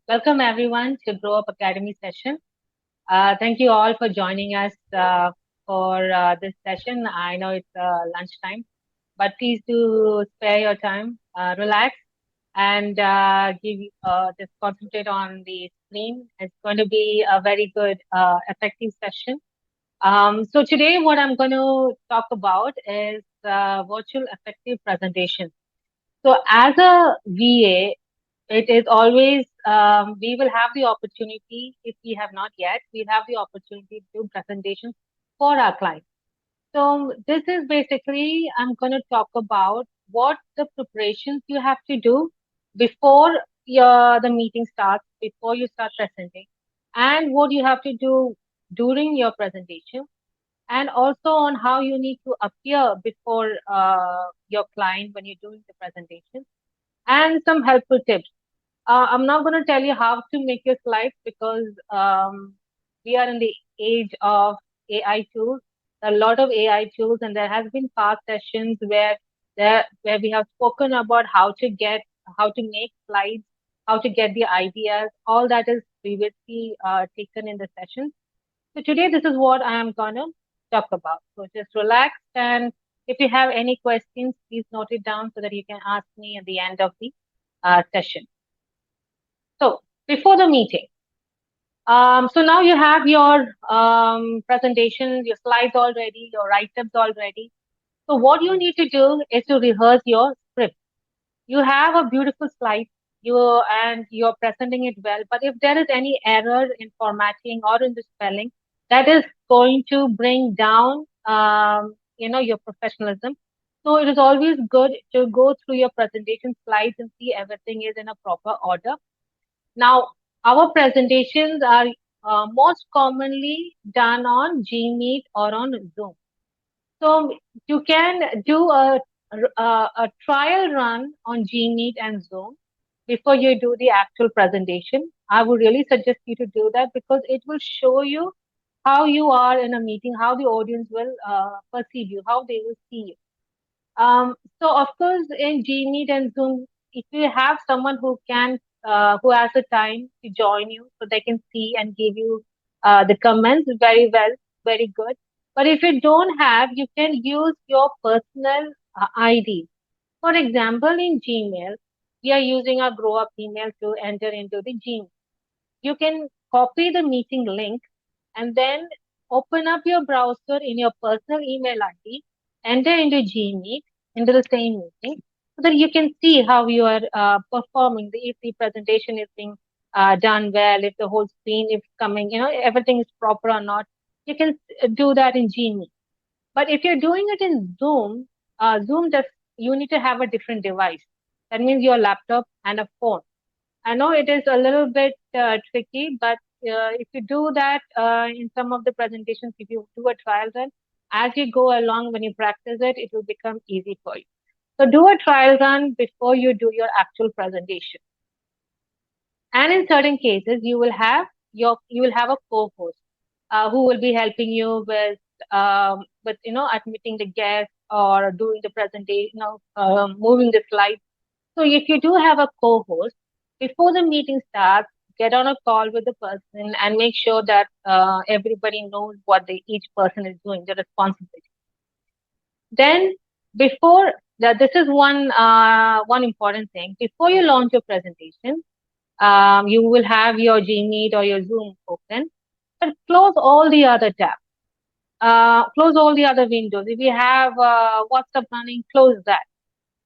Welcome everyone to Grow Up Academy session. Thank you all for joining us for this session. I know it's lunchtime, but please do spare your time, relax, and just concentrate on the screen. It's going to be a very good, effective session. So today, what I'm going to talk about is virtual effective presentation. So as a VA, it is always, we will have the opportunity, if we have not yet, we'll have the opportunity to do presentations for our clients. So this is basically, I'm going to talk about what the preparations you have to do before the meeting starts, before you start presenting, and what you have to do during your presentation, and also on how you need to appear before your client when you're doing the presentation, and some helpful tips. I'm not going to tell you how to make your slides because we are in the age of AI tools. A lot of AI tools, and there has been past sessions where we have spoken about how to make slides, how to get the ideas. All that is previously taken in the sessions. So today, this is what I am going to talk about. So just relax, and if you have any questions, please note it down so that you can ask me at the end of the session. So before the meeting, so now you have your presentation, your slides all ready, your write-ups all ready. So what you need to do is to rehearse your script. You have a beautiful slide, and you're presenting it well. But if there is any error in formatting or in the spelling, that is going to bring down, your professionalism. So it is always good to go through your presentation slides and see everything is in a proper order. Now, our presentations are most commonly done on Gmeet or on Zoom. So you can do a trial run on Gmeet and Zoom before you do the actual presentation. I would really suggest you to do that because it will show you how you are in a meeting, how the audience will perceive you, how they will see you. So of course, in Gmeet and Zoom, if you have someone who has the time to join you, so they can see and give you the comments very well, very good. But if you don't have, you can use your personal ID. For example, in Gmail, we are using our Grow Up email to enter into the Gmail. You can copy the meeting link and then open up your browser in your personal email ID, enter into Gmeet, into the same meeting, so that you can see how you are performing, if the presentation is being done well, if the whole screen is coming, everything is proper or not. You can do that in Gmeet. But if you're doing it in Zoom, Zoom does, you need to have a different device. That means your laptop and a phone. I know it is a little bit tricky, but if you do that in some of the presentations, if you do a trial run, as you go along, when you practice it, it will become easy for you. So do a trial run before you do your actual presentation. And in certain cases, you will have a co-host who will be helping you with admitting the guests or doing the presentation, moving the slides. So if you do have a co-host, before the meeting starts, get on a call with the person and make sure that everybody knows what each person is doing, the responsibility. Then before that, this is one important thing. Before you launch your presentation, you will have your Gmeet or your Zoom open, but close all the other tabs. Close all the other windows. If you have WhatsApp running, close that,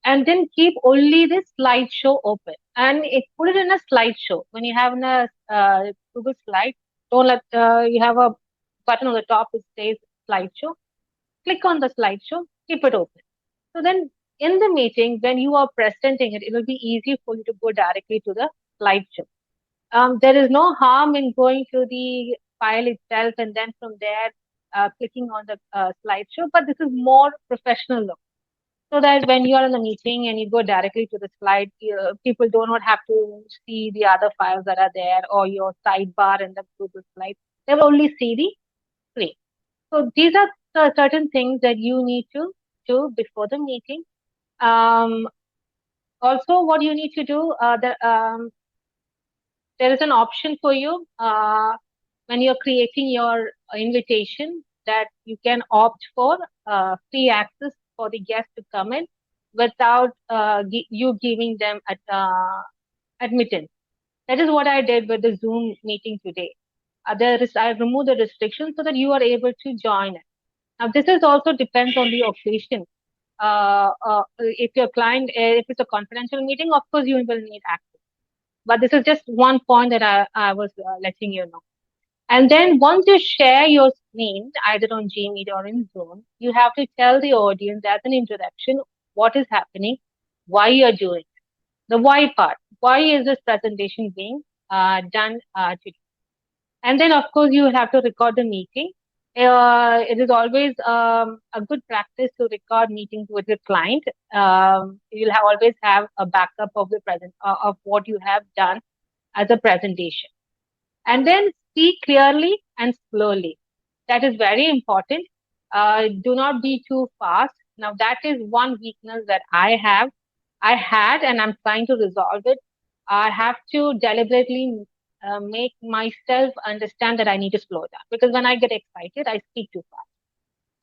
and then keep only the slideshow open and put it in a slideshow. When you have in a Google slide, don't let you have a button on the top which says slideshow. Click on the slideshow, keep it open. So then in the meeting, when you are presenting it, it will be easy for you to go directly to the slideshow. There is no harm in going to the file itself and then from there clicking on the slideshow, but this is more professional look, so that when you are in the meeting and you go directly to the slide, people do not have to see the other files that are there or your sidebar in the Google slide. They will only see the screen. So these are certain things that you need to do before the meeting. Um, Also, what you need to do, there is an option for you when you're creating your invitation that you can opt for free access for the guests to come in without you giving them admittance. That is what I did with the Zoom meeting today. I removed the restrictions so that you are able to join it. Now, this is also depends on the occasion. If your client, if it's a confidential meeting, of course you will need access. But this is just one point that I was letting you know. And then once you share your screen, either on Gmeet or in Zoom, you have to tell the audience as an introduction what is happening, why you're doing it. The why part. Why is this presentation being done today? And then, of course, you will have to record the meeting. It is always a good practice to record meetings with your client. Always have a backup of the present of what you have done as a presentation. And then speak clearly and slowly. That is very important. Do not be too fast. Now, that is one weakness that I had, and I'm trying to resolve it. I have to deliberately make myself understand that I need to slow down because when I get excited, I speak too fast.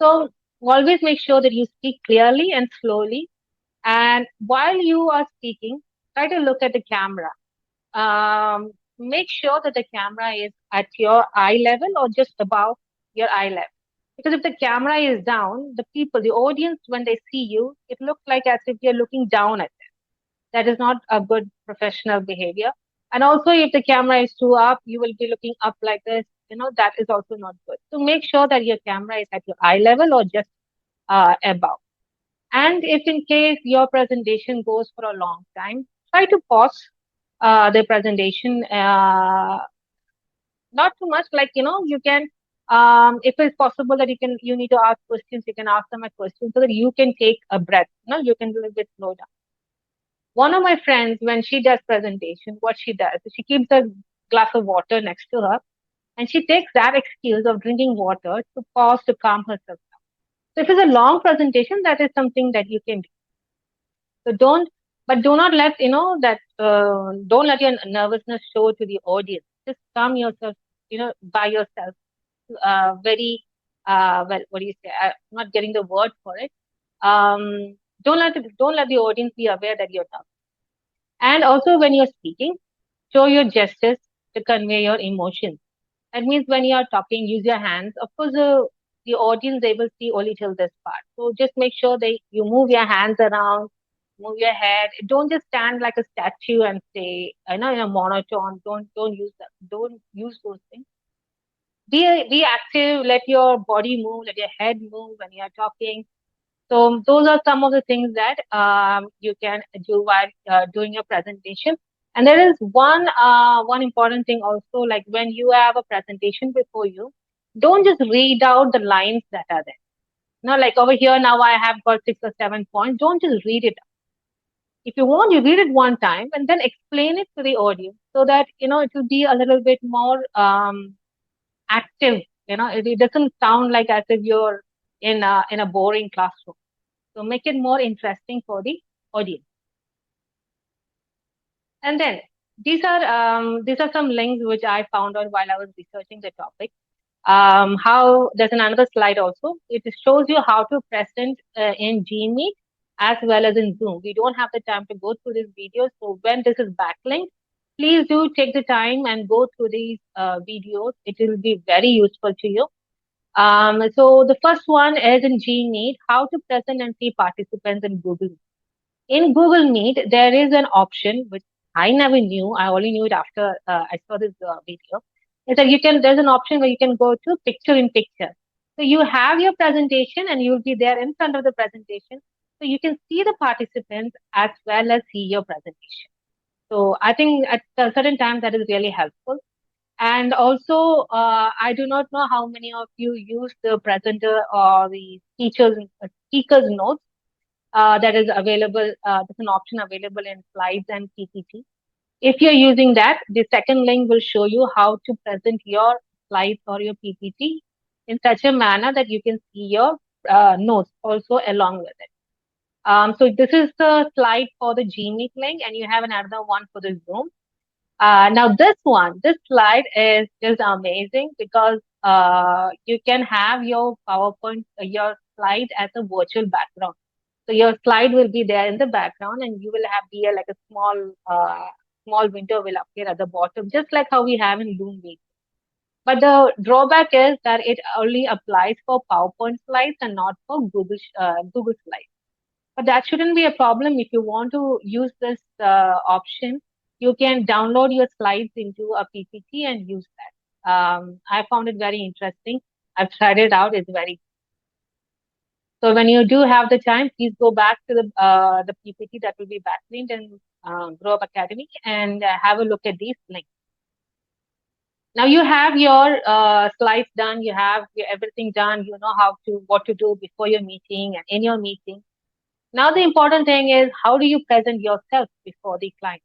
So always make sure that you speak clearly and slowly. And while you are speaking, try to look at the camera. Make sure that the camera is at your eye level or just above your eye level. Because if the camera is down, the audience, when they see you, it looks like as if you're looking down at them. That is not a good professional behavior. And also, if the camera is too up, you will be looking up like this. That is also not good. So make sure that your camera is at your eye level or just above. And if in case your presentation goes for a long time, try to pause the presentation. Not too much, like you can, if it's possible that you need to ask questions, you can ask them a question so that you can take a breath. You can do a little bit slow down. One of my friends, when she does presentation, what she does is she keeps a glass of water next to her, and she takes that excuse of drinking water to pause to calm herself down. So if it's a long presentation, that is something that you can do. So do not let don't let your nervousness show to the audience. Just calm yourself, by yourself. Very well. What do you say? I'm not getting the word for it. Don't let the audience be aware that you're talking. And also, when you're speaking, show your gestures to convey your emotions. That means when you are talking, use your hands. Of course, the audience they will see only till this part. So just make sure that you move your hands around, move your head. Don't just stand like a statue and say, in a monotone. Don't use that. Don't use those things. Be active. Let your body move. Let your head move when you are talking. So those are some of the things that you can do while doing your presentation. And there is one important thing also, like when you have a presentation before you, don't just read out the lines that are there. Like over here now I have got 6 or 7 points. Don't just read it. If you want, you read it one time and then explain it to the audience so that it will be a little bit more active. It doesn't sound like as if you're in a boring classroom. So make it more interesting for the audience. And then these are some links which I found out while I was researching the topic. How there's another slide also. It shows you how to present in Gmeet as well as in Zoom. We don't have the time to go through this video. So when this is backlink, please do take the time and go through these videos. It will be very useful to you. So the first one is in Gmeet, how to present and see participants in Google. In Google Meet, there is an option which I never knew. I only knew it after I saw this video. Is that there's an option where you can go to picture in picture. So you have your presentation and you will be there in front of the presentation. So you can see the participants as well as see your presentation. So I think at a certain time that is really helpful. And also, I do not know how many of you use the presenter or the speaker's notes that is available. There's an option available in slides and PPT. If you're using that, the second link will show you how to present your slides or your PPT in such a manner that you can see your notes also along with it. So this is the slide for the Gmeet link, and you have another one for the Zoom. Now this slide is just amazing because you can have your PowerPoint, your slide as a virtual background. So your slide will be there in the background, and you will have here like a small window will appear at the bottom, just like how we have in Loom meet. But the drawback is that it only applies for PowerPoint slides and not for Google Slides. But that shouldn't be a problem. If you want to use this option, you can download your slides into a PPT and use that. I found it very interesting. I've tried it out. It's very so when you do have the time, please go back to the PPT that will be backlinked in Grow Up Academy and have a look at these links. Now you have your slides done. You have everything done. You know what to do before your meeting and in your meeting. Now, the important thing is how do you present yourself before the client?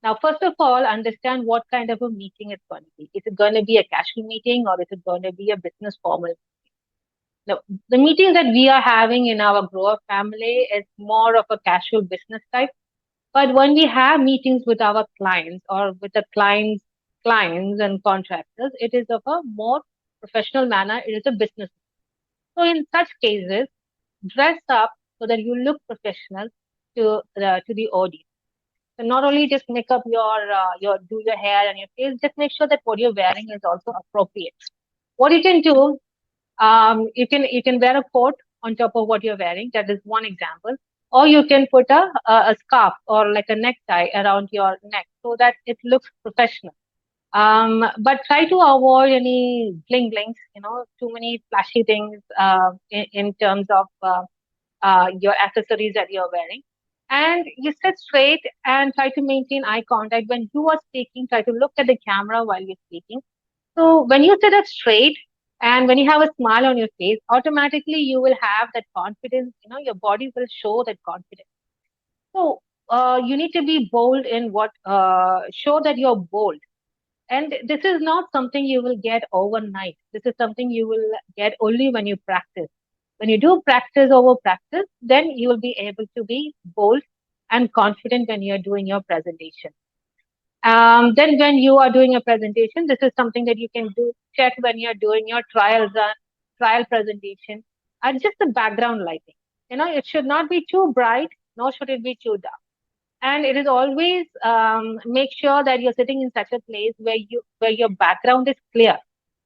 Now, first of all, understand what kind of a meeting it's going to be. Is it going to be a casual meeting or is it going to be a business formal? Now, the meetings that we are having in our grower family is more of a casual business type. But when we have meetings with our clients or with the clients and contractors, it is of a more professional manner. It is a business. So in such cases, dress up so that you look professional to the audience. So not only just make up your do your hair and your face, just make sure that what you're wearing is also appropriate. What you can do, you can wear a coat on top of what you're wearing. That is one example. Or you can put a scarf or like a necktie around your neck so that it looks professional. But try to avoid any bling blings, too many flashy things in terms of your accessories that you're wearing. And you sit straight and try to maintain eye contact. When you are speaking, try to look at the camera while you're speaking. So when you sit up straight and when you have a smile on your face, automatically you will have that confidence. Your body will show that confidence. So you need to be bold in show that you're bold. And this is not something you will get overnight. This is something you will get only when you practice. When you do practice over practice, then you will be able to be bold and confident when you're doing your presentation. Then when you are doing a presentation, this is something that you can do check when you're doing your trial presentation and just the background lighting. It should not be too bright, nor should it be too dark. And it is always make sure that you're sitting in such a place where your background is clear.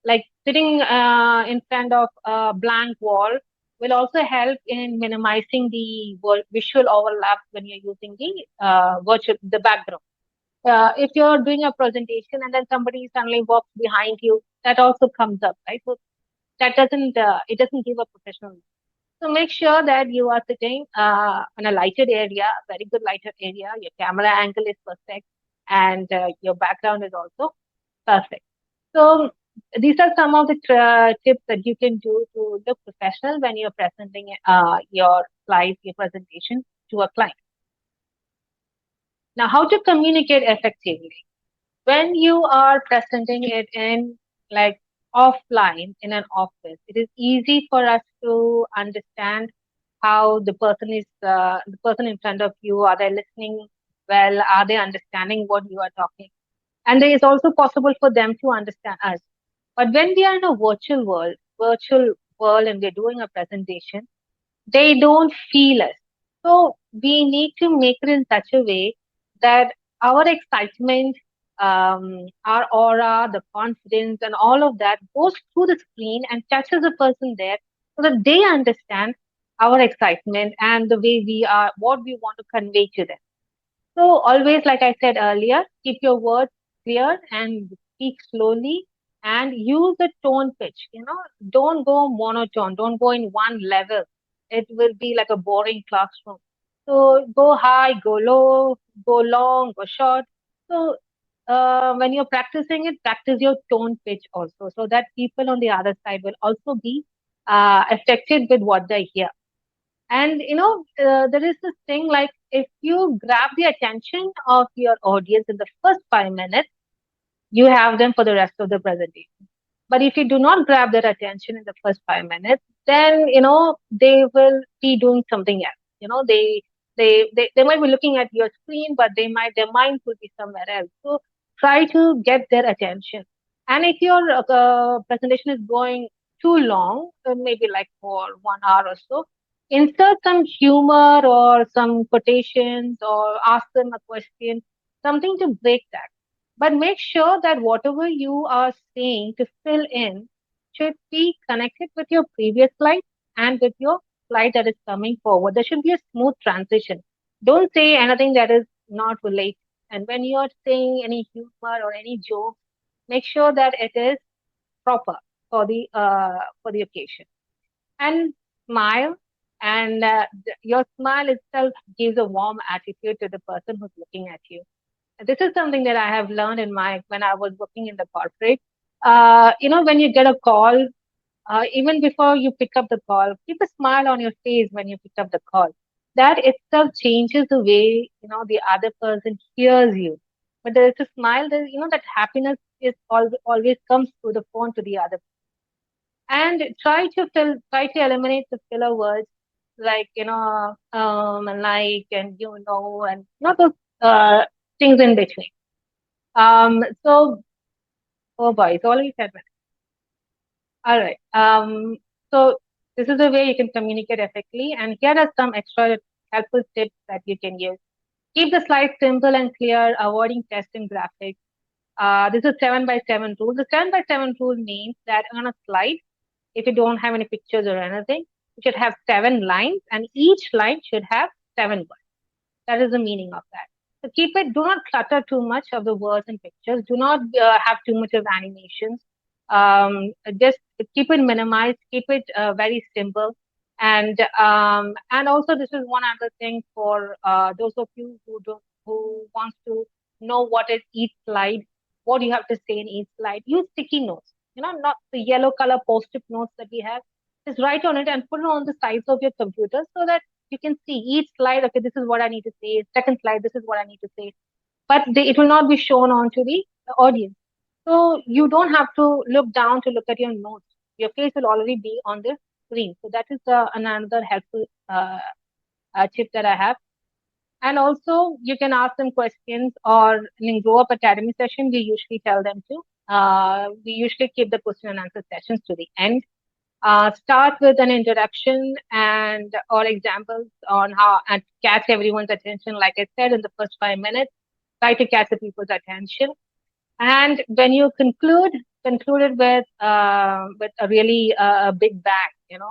Like sitting in front of a blank wall will also help in minimizing the visual overlap when you're using the background. If you're doing a presentation and then somebody suddenly walks behind you, that also comes up, right? So that doesn't give a professional. So make sure that you are sitting in a lighted area, very good lighted area. Your camera angle is perfect, and your background is also perfect. So these are some of the tips that you can do to look professional when you're presenting your slides, your presentation to a client. Now, how to communicate effectively? When you are presenting it in like offline in an office, it is easy for us to understand how the person in front of you, are they listening well? Are they understanding what you are talking? And it is also possible for them to understand us. But when we are in a virtual world and we're doing a presentation, they don't feel us. So we need to make it in such a way that our excitement, our aura, the confidence, and all of that goes through the screen and touches the person there so that they understand our excitement and the way we are, what we want to convey to them. So always, like I said earlier, keep your words clear and speak slowly and use the tone pitch. Don't go monotone. Don't go in one level. It will be like a boring classroom. So go high, go low, go long, go short. So when you're practicing it, practice your tone pitch also, so that people on the other side will also be affected with what they hear. And there is this thing like if you grab the attention of your audience in the first 5 minutes, you have them for the rest of the presentation. But if you do not grab their attention in the first 5 minutes, then they will be doing something else. They might be looking at your screen, but their minds will be somewhere else. So try to get their attention. And if your presentation is going too long, maybe like for 1 hour or so, insert some humor or some quotations or ask them a question, something to break that. But make sure that whatever you are saying to fill in should be connected with your previous slide and with your slide that is coming forward. There should be a smooth transition. Don't say anything that is not related. And when you are saying any humor or any joke, make sure that it is proper for the occasion. And smile, and your smile itself gives a warm attitude to the person who's looking at you. This is something that I have learned in my when I was working in the corporate. When you get a call, even before you pick up the call, keep a smile on your face when you pick up the call. That itself changes the way the other person hears you. But there is a smile. There, that happiness is always comes through the phone to the other, and try to eliminate the filler words like and like and and not those things in between. So oh boy, it's already 7 minutes. All right. So this is a way you can communicate effectively, and here are some extra helpful tips that you can use. Keep the slides simple and clear, avoiding text and graphics. This is 7 by 7 rule. The 7 by 7 rule means that on a slide, if you don't have any pictures or anything, you should have 7 lines, and each line should have 7 words. That is the meaning of that. So keep it, do not clutter too much of the words and pictures. Do not have too much of animations. Just keep it minimized, keep it very simple. And also this is one other thing for those of you who wants to know what is each slide, what you have to say in each slide. Use sticky notes, not the yellow color post-it notes that we have. Just write on it and put it on the sides of your computer so that you can see each slide. Okay, this is what I need to say. Second slide, this is what I need to say. But it will not be shown onto the audience. So you don't have to look down to look at your notes. Your face will already be on the screen. So that is another helpful tip that I have. And also, you can ask them questions, or in Grow Up Academy session, we usually tell them to. We usually keep the question and answer sessions to the end. Start with an introduction and or examples on how and catch everyone's attention. Like I said, in the first 5 minutes, try to catch the people's attention. And when you conclude it with a really a big bang,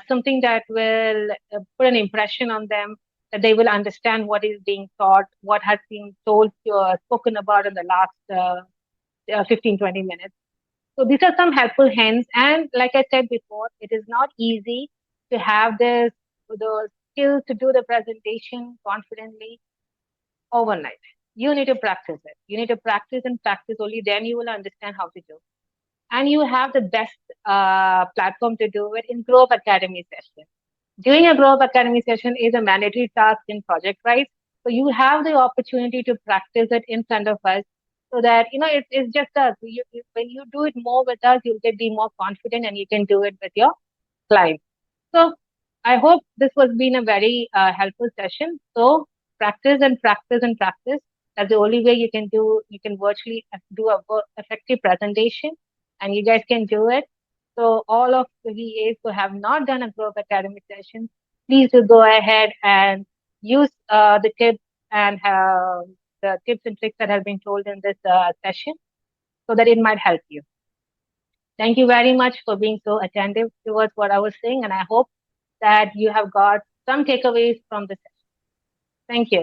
something that will put an impression on them, that they will understand what is being taught, what has been told, spoken about in the last 15-20 minutes. So these are some helpful hints. And like I said before, it is not easy to have the skills to do the presentation confidently overnight. You need to practice it. You need to practice and practice, only then you will understand how to do. And you have the best platform to do it in Grow Up Academy session. Doing a Grow Up Academy session is a mandatory task in Project Rise. So you have the opportunity to practice it in front of us, so that, it's just us. When you do it more with us, you'll get be more confident and you can do it with your clients. So I hope this was been a very helpful session. So practice and practice and practice. That's the only way you can virtually do a effective presentation, and you guys can do it. So all of the VAs who have not done a Growth Academy session, please do go ahead and use the tips and the tips and tricks that have been told in this session, so that it might help you. Thank you very much for being so attentive towards what I was saying, and I hope that you have got some takeaways from the session. Thank you.